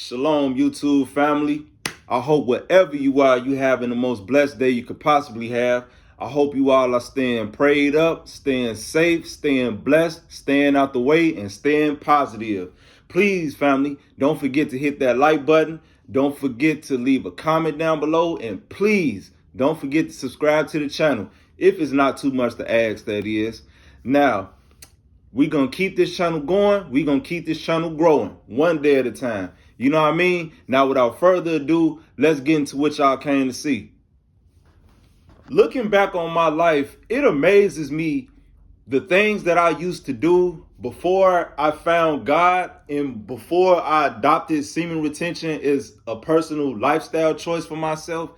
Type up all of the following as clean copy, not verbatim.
Shalom, YouTube family. I hope wherever you are, you having the most blessed day you could possibly have. I hope you all are staying prayed up, staying safe, staying blessed, staying out the way, and staying positive. Please, family, don't forget to hit that like button. Don't forget to leave a comment down below. And please, don't forget to subscribe to the channel. If it's not too much to ask, that is. Now, we're going to keep this channel going. We're going to keep this channel growing one day at a time. You know what I mean? Now, without further ado, let's get into what y'all came to see. Looking back on my life, it amazes me the things that I used to do before I found God and before I adopted semen retention as a personal lifestyle choice for myself.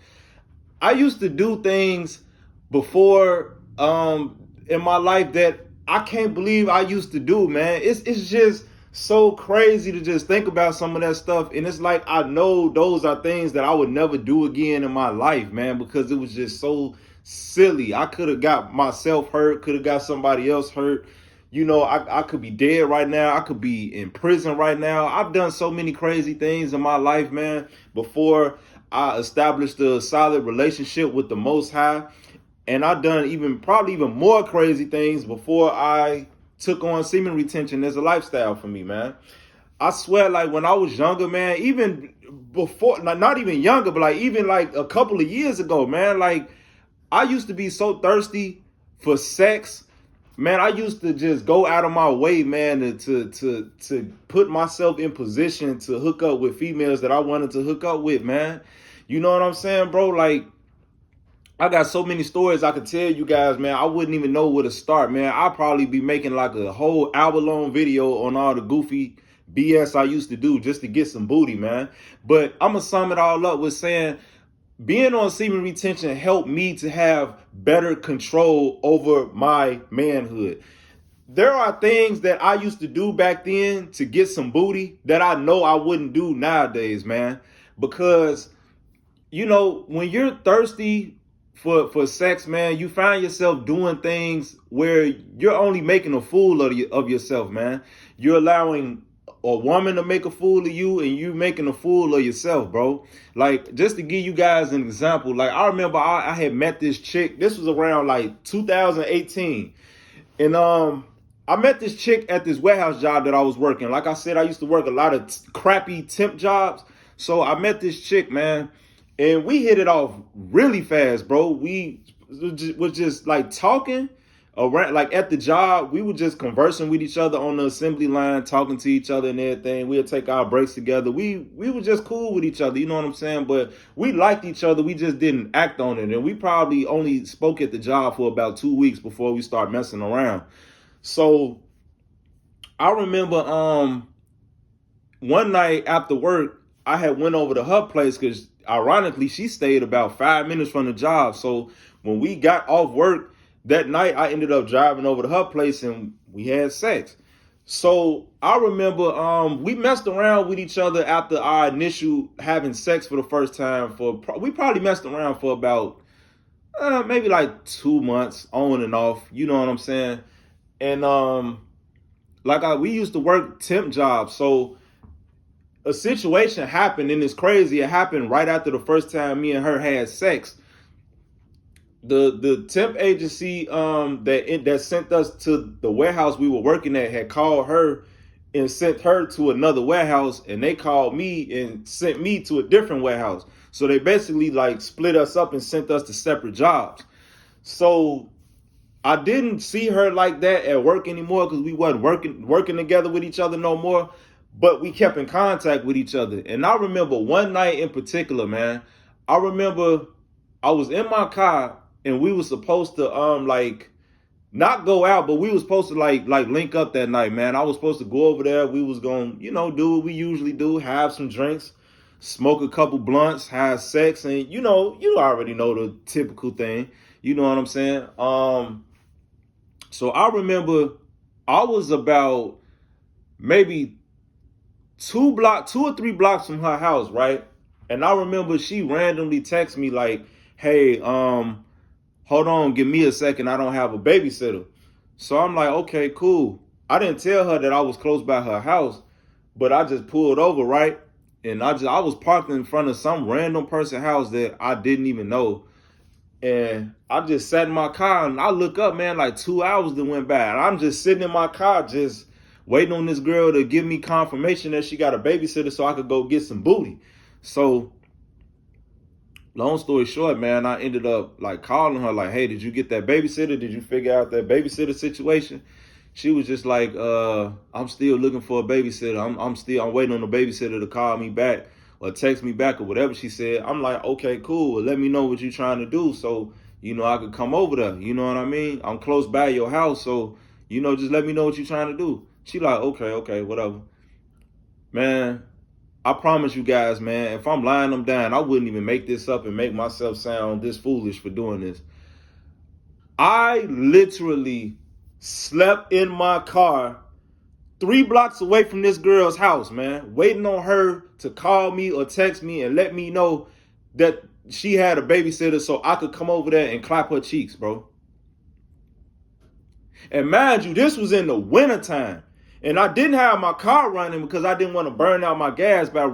I used to do things before in my life that I can't believe I used to do, man. It's just so crazy to just think about some of that stuff. And it's like I know those are things that I would never do again in my life, man, because it was just so silly. I could have got myself hurt, could have got somebody else hurt. You know, I could be dead right now. I could be in prison right now. I've done so many crazy things in my life, man, before I established a solid relationship with the Most High. And I've done probably even more crazy things before I took on semen retention as a lifestyle for me, man. I swear, like when I was younger, man, even before, not even younger, but like even like a couple of years ago, man, like I used to be so thirsty for sex. Man, I used to just go out of my way, man, to put myself in position to hook up with females that I wanted to hook up with, man. You know what I'm saying, bro? Like, I got so many stories I could tell you guys, man. I wouldn't even know where to start, man. I'd probably be making like a whole hour-long video on all the goofy BS I used to do just to get some booty, man. But I'm going to sum it all up with saying being on semen retention helped me to have better control over my manhood. There are things that I used to do back then to get some booty that I know I wouldn't do nowadays, man. Because, you know, when you're thirsty for sex, man, you find yourself doing things where you're only making a fool of yourself, man. You're allowing a woman to make a fool of you and you making a fool of yourself, bro. Like, just to give you guys an example, like I remember I had met this chick. This was around like 2018. And I met this chick at this warehouse job that I was working. Like I said, I used to work a lot of crappy temp jobs. So I met this chick, man. And we hit it off really fast, bro. We was just like talking around, like at the job. We were just conversing with each other on the assembly line, talking to each other and everything. We'd take our breaks together. We were just cool with each other, you know what I'm saying? But we liked each other. We just didn't act on it. And we probably only spoke at the job for about 2 weeks before we start messing around. So I remember one night after work, I had went over to her place because ironically, she stayed about 5 minutes from the job. So when we got off work that night, I ended up driving over to her place and we had sex. So I remember we messed around with each other after our initial having sex for the first time. We probably messed around for about maybe like 2 months on and off. You know what I'm saying? And we used to work temp jobs. So a situation happened, and it's crazy. It happened right after the first time me and her had sex. The temp agency that sent us to the warehouse we were working at had called her and sent her to another warehouse, and they called me and sent me to a different warehouse. So they basically like split us up and sent us to separate jobs. So I didn't see her like that at work anymore because we wasn't working together with each other no more. But we kept in contact with each other. And I remember one night in particular, man, I remember I was in my car and we were supposed to not go out, but we was supposed to like link up that night, man. I was supposed to go over there. We was going to, do what we usually do, have some drinks, smoke a couple blunts, have sex, and you already know the typical thing. You know what I'm saying? So I remember I was about maybe 2 or 3 blocks from her house, right? And I remember she randomly texted me like, hey, hold on, give me a second. I don't have a babysitter. So I'm like, okay, cool. I didn't tell her that I was close by her house, but I just pulled over, right? And I was parked in front of some random person's house that I didn't even know. And I just sat in my car and I look up, man, like 2 hours that went by. And I'm just sitting in my car just waiting on this girl to give me confirmation that she got a babysitter so I could go get some booty. So long story short, man, I ended up like calling her like, hey, did you get that babysitter? Did you figure out that babysitter situation? She was just like, I'm still looking for a babysitter. I'm waiting on the babysitter to call me back or text me back or whatever she said. I'm like, okay, cool. Well, let me know what you're trying to do so, I could come over there. You know what I mean? I'm close by your house. So, just let me know what you're trying to do. She like, okay, whatever. Man, I promise you guys, man, if I'm lying them down, I wouldn't even make this up and make myself sound this foolish for doing this. I literally slept in my car 3 blocks away from this girl's house, man, waiting on her to call me or text me and let me know that she had a babysitter so I could come over there and clap her cheeks, bro. And mind you, this was in the wintertime. And I didn't have my car running because I didn't want to burn out my gas by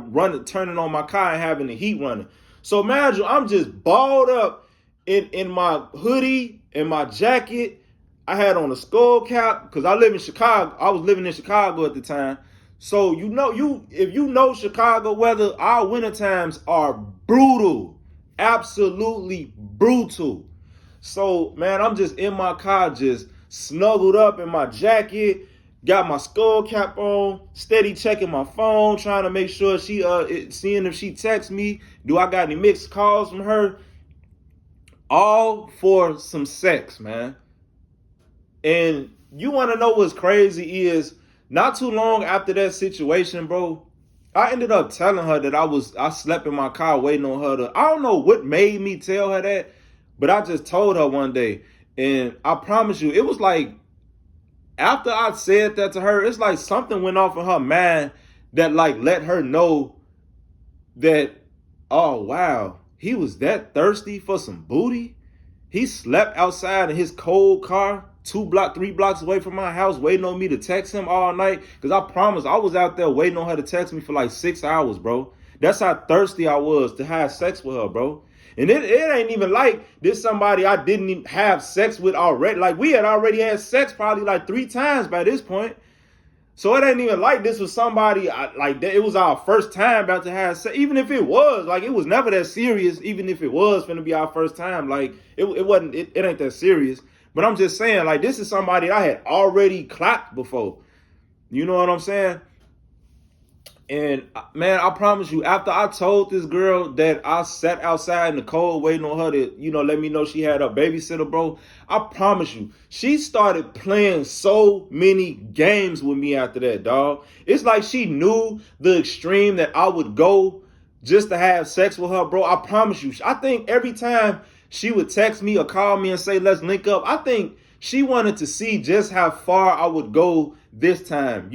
turning on my car and having the heat running. So imagine I'm just balled up in my hoodie and my jacket. I had on a skull cap because I live in Chicago. I was living in Chicago at the time. So if you know Chicago weather, our winter times are brutal. Absolutely brutal. So man, I'm just in my car, just snuggled up in my jacket. Got my skull cap on, steady checking my phone, trying to make sure seeing if she texts me. Do I got any missed calls from her? All for some sex, man. And you want to know what's crazy is not too long after that situation, bro, I ended up telling her that I slept in my car waiting on her to, I don't know what made me tell her that, but I just told her one day. And I promise you, it was like, after I said that to her, it's like something went off in her mind that like let her know that, oh wow, he was that thirsty for some booty. He slept outside in his cold car 3 blocks away from my house waiting on me to text him all night. Because I promise I was out there waiting on her to text me for like 6 hours, bro. That's how thirsty I was to have sex with her, bro. And it ain't even like this somebody I didn't even have sex with already. Like we had already had sex probably like 3 times by this point. So it ain't even like this was somebody like that. It was our first time about to have sex. Even if it was, like it was never that serious. Even if it was going to be our first time, like it wasn't. It ain't that serious. But I'm just saying, like this is somebody I had already clapped before. You know what I'm saying? And man, I promise you, after I told this girl that I sat outside in the cold waiting on her to, let me know she had a babysitter, bro, I promise you, she started playing so many games with me after that, dog. It's like she knew the extreme that I would go just to have sex with her, bro. I promise you. I think every time she would text me or call me and say, let's link up, I think she wanted to see just how far I would go this time,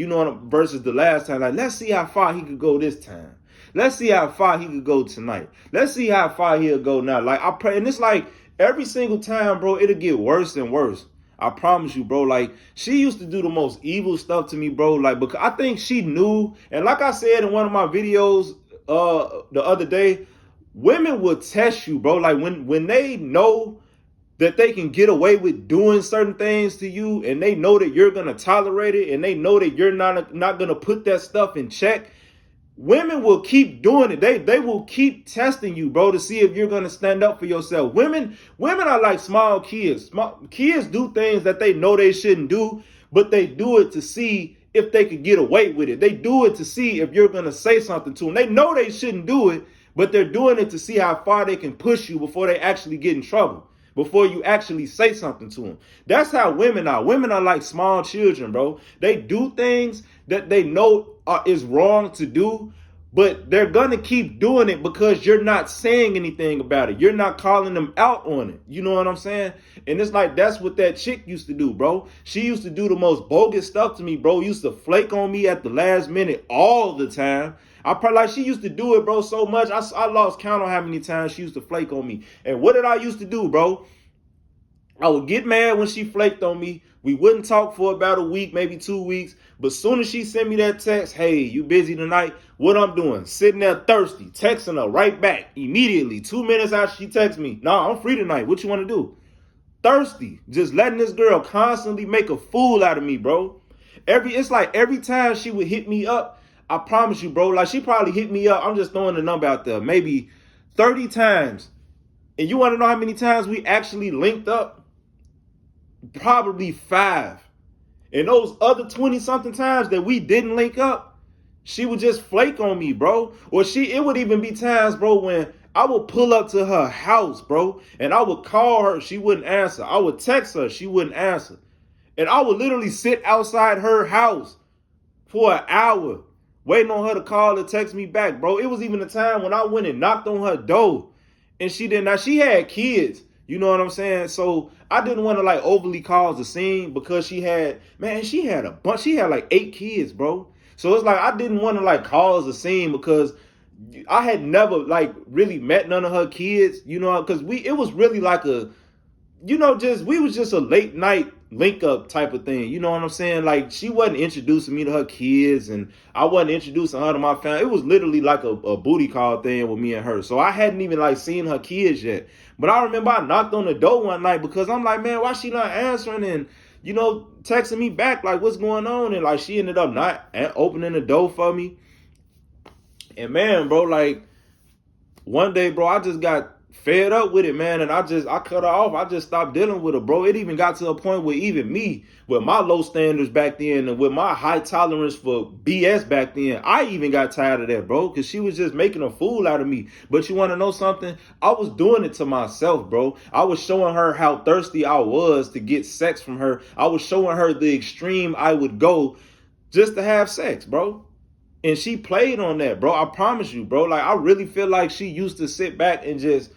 versus the last time. Like, let's see how far he could go this time. Let's see how far he could go tonight. Let's see how far he'll go now. Like, I pray, and it's like every single time, bro, it'll get worse and worse. I promise you, bro. Like, she used to do the most evil stuff to me, bro. Like, because I think she knew, and like I said in one of my videos the other day, women will test you, bro. Like, when they know that they can get away with doing certain things to you and they know that you're going to tolerate it and they know that you're not going to put that stuff in check, women will keep doing it. They will keep testing you, bro, to see if you're going to stand up for yourself. Women are like small kids. Kids do things that they know they shouldn't do, but they do it to see if they could get away with it. They do it to see if you're going to say something to them. They know they shouldn't do it, but they're doing it to see how far they can push you before they actually get in trouble. Before you actually say something to them. That's how women are. Women are like small children, bro. They do things that they know is wrong to do, but they're going to keep doing it because you're not saying anything about it. You're not calling them out on it. You know what I'm saying? And it's like, that's what that chick used to do, bro. She used to do the most bogus stuff to me, bro. Used to flake on me at the last minute all the time. She used to do it, bro, so much. I lost count on how many times she used to flake on me. And what did I used to do, bro? I would get mad when she flaked on me. We wouldn't talk for about a week, maybe 2 weeks. But soon as she sent me that text, hey, you busy tonight? What I'm doing? Sitting there thirsty, texting her right back immediately. 2 minutes after she texts me, nah, I'm free tonight. What you want to do? Thirsty. Just letting this girl constantly make a fool out of me, bro. It's like every time she would hit me up, I promise you, bro, like she probably hit me up. I'm just throwing the number out there, maybe 30 times. And you want to know how many times we actually linked up? Probably 5. And those other 20-something times that we didn't link up, she would just flake on me, bro. Or it would even be times, bro, when I would pull up to her house, bro, and I would call her, she wouldn't answer. I would text her, she wouldn't answer. And I would literally sit outside her house for an hour, waiting on her to call or text me back, bro. It was even a time when I went and knocked on her door, and she didn't. Now, she had kids, you know what I'm saying? So I didn't want to like overly cause a scene because she had a bunch. She had like 8 kids, bro. So it's like I didn't want to like cause a scene because I had never like really met none of her kids, you know, because it was really like a, you know, we was just a late night link up type of thing. You know what I'm saying? Like she wasn't introducing me to her kids and I wasn't introducing her to my family. It was literally like a booty call thing with me and her. So I hadn't even like seen her kids yet. But I remember I knocked on the door one night because I'm like, man, why she not answering and, you know, texting me back like what's going on? And like she ended up not opening the door for me. And man, bro, like one day, bro, I just got fed up with it, man, and I cut her off. I just stopped dealing with her, bro. It even got to a point where even me, with my low standards back then and with my high tolerance for BS back then, I even got tired of that, bro, because she was just making a fool out of me. But you want to know something? I was doing it to myself, bro. I was showing her how thirsty I was to get sex from her. I was showing her the extreme I would go just to have sex, bro. And she played on that, bro. I promise you, bro. Like I really feel like she used to sit back and just,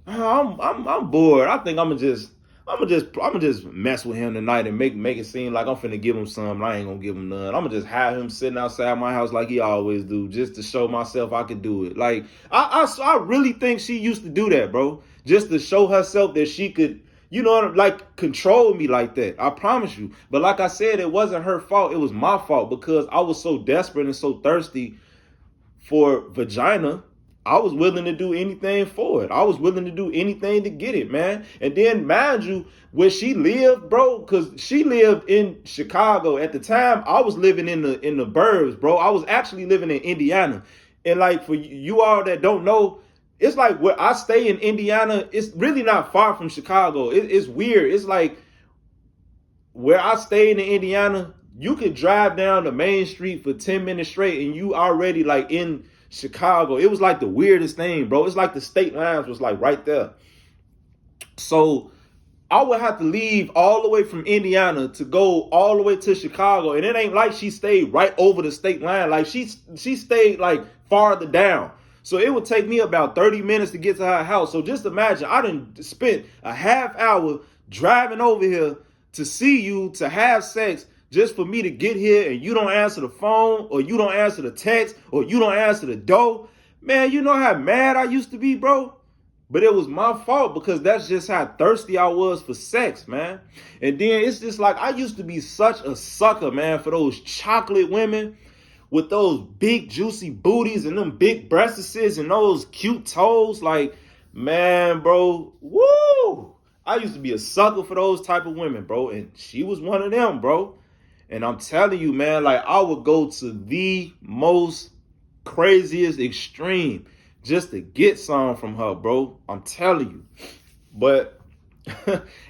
I'm bored. I think I'm gonna just mess with him tonight and make it seem like I'm finna give him some. I ain't gonna give him none. I'm gonna just have him sitting outside my house like he always do, just to show myself I could do it. Like I really think she used to do that, bro, just to show herself that she could, you know, like control me like that. I promise you. But like I said, it wasn't her fault. It was my fault because I was so desperate and so thirsty for vagina. I was willing to do anything for it. I was willing to do anything to get it, man. And then, mind you, where she lived, bro, because she lived in Chicago. At the time, I was living in the burbs, bro. I was actually living in Indiana. And like for you all that don't know, it's like where I stay in Indiana, it's really not far from Chicago. It's weird. It's like where I stay in Indiana, you could drive down the main street for 10 minutes straight and you already like in Chicago. It was like the weirdest thing, bro. It's like the state lines was like right there. So I would have to leave all the way from Indiana to go all the way to Chicago. And it ain't like she stayed right over the state line. Like she stayed like farther down. So it would take me about 30 minutes to get to her house. So just imagine, I done spent a half hour driving over here to see you, to have sex, just for me to get here and you don't answer the phone or you don't answer the text or you don't answer the door. Man, you know how mad I used to be, bro? But it was my fault because that's just how thirsty I was for sex, man. And then it's just like I used to be such a sucker, man, for those chocolate women with those big juicy booties and them big breasts and those cute toes. Like, man, bro, woo! I used to be a sucker for those type of women, bro. And she was one of them, bro. And I'm telling you, man, like I would go to the most craziest extreme just to get some from her, bro. I'm telling you. But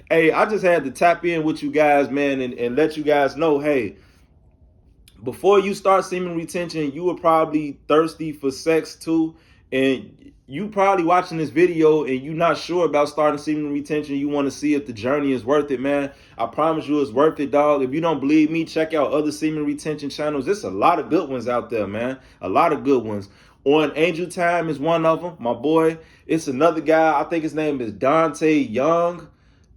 hey, I just had to tap in with you guys, man, and let you guys know, hey, before you start semen retention, you were probably thirsty for sex too. And you probably watching this video and you're not sure about starting semen retention. You want to see if the journey is worth it, man. I promise you it's worth it, dog. If you don't believe me, check out other semen retention channels. There's a lot of good ones out there, man. A lot of good ones. On Angel Time is one of them, my boy. It's another guy. I think his name is Dante Young.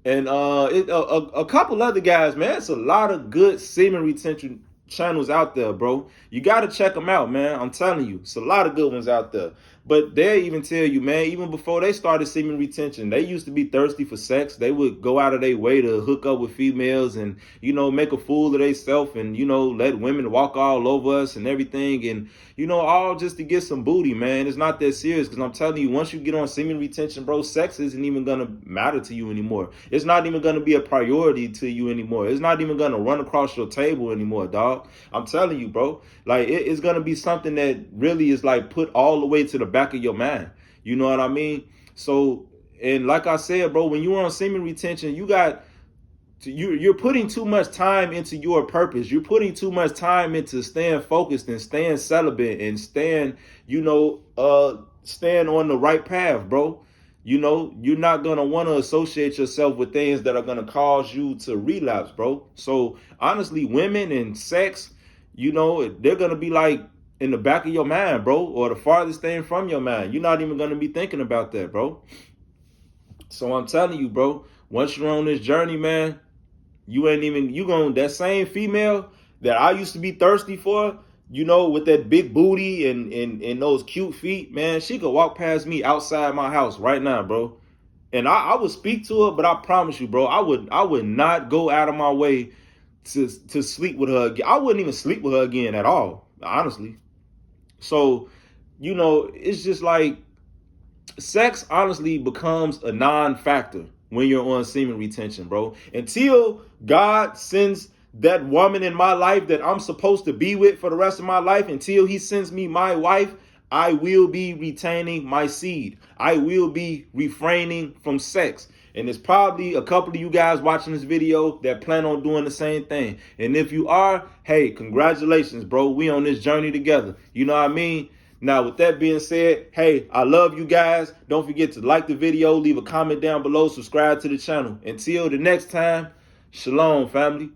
And a couple other guys, man. It's a lot of good semen retention channels out there, bro. You got to check them out, man. I'm telling you, it's a lot of good ones out there. But they even tell you, man, even before they started semen retention, they used to be thirsty for sex. They would go out of their way to hook up with females and, make a fool of themselves and, let women walk all over us and everything. And, all just to get some booty, man. It's not that serious, because I'm telling you, once you get on semen retention, bro, sex isn't even going to matter to you anymore. It's not even going to be a priority to you anymore. It's not even going to run across your table anymore, dog. I'm telling you, bro. Like, it's going to be something that really is like put all the way to the back of your mind. You know what I mean? So, and like I said, bro, when you're on semen retention, you're putting too much time into your purpose. You're putting too much time into staying focused and staying celibate and staying on the right path, bro. You're not going to want to associate yourself with things that are going to cause you to relapse, bro. So honestly, women and sex, they're going to be like in the back of your mind, bro, or the farthest thing from your mind. You're not even going to be thinking about that, bro. So I'm telling you, bro, once you're on this journey, man, that same female that I used to be thirsty for, with that big booty and those cute feet, man, she could walk past me outside my house right now, bro. And I would speak to her, but I promise you, bro, I would not go out of my way to sleep with her again. I wouldn't even sleep with her again at all, honestly. So, it's just like sex honestly becomes a non-factor when you're on semen retention, bro. Until God sends that woman in my life that I'm supposed to be with for the rest of my life, until he sends me my wife, I will be retaining my seed. I will be refraining from sex. And there's probably a couple of you guys watching this video that plan on doing the same thing. And if you are, hey, congratulations, bro. We on this journey together. You know what I mean? Now, with that being said, hey, I love you guys. Don't forget to like the video, leave a comment down below, subscribe to the channel. Until the next time, shalom, family.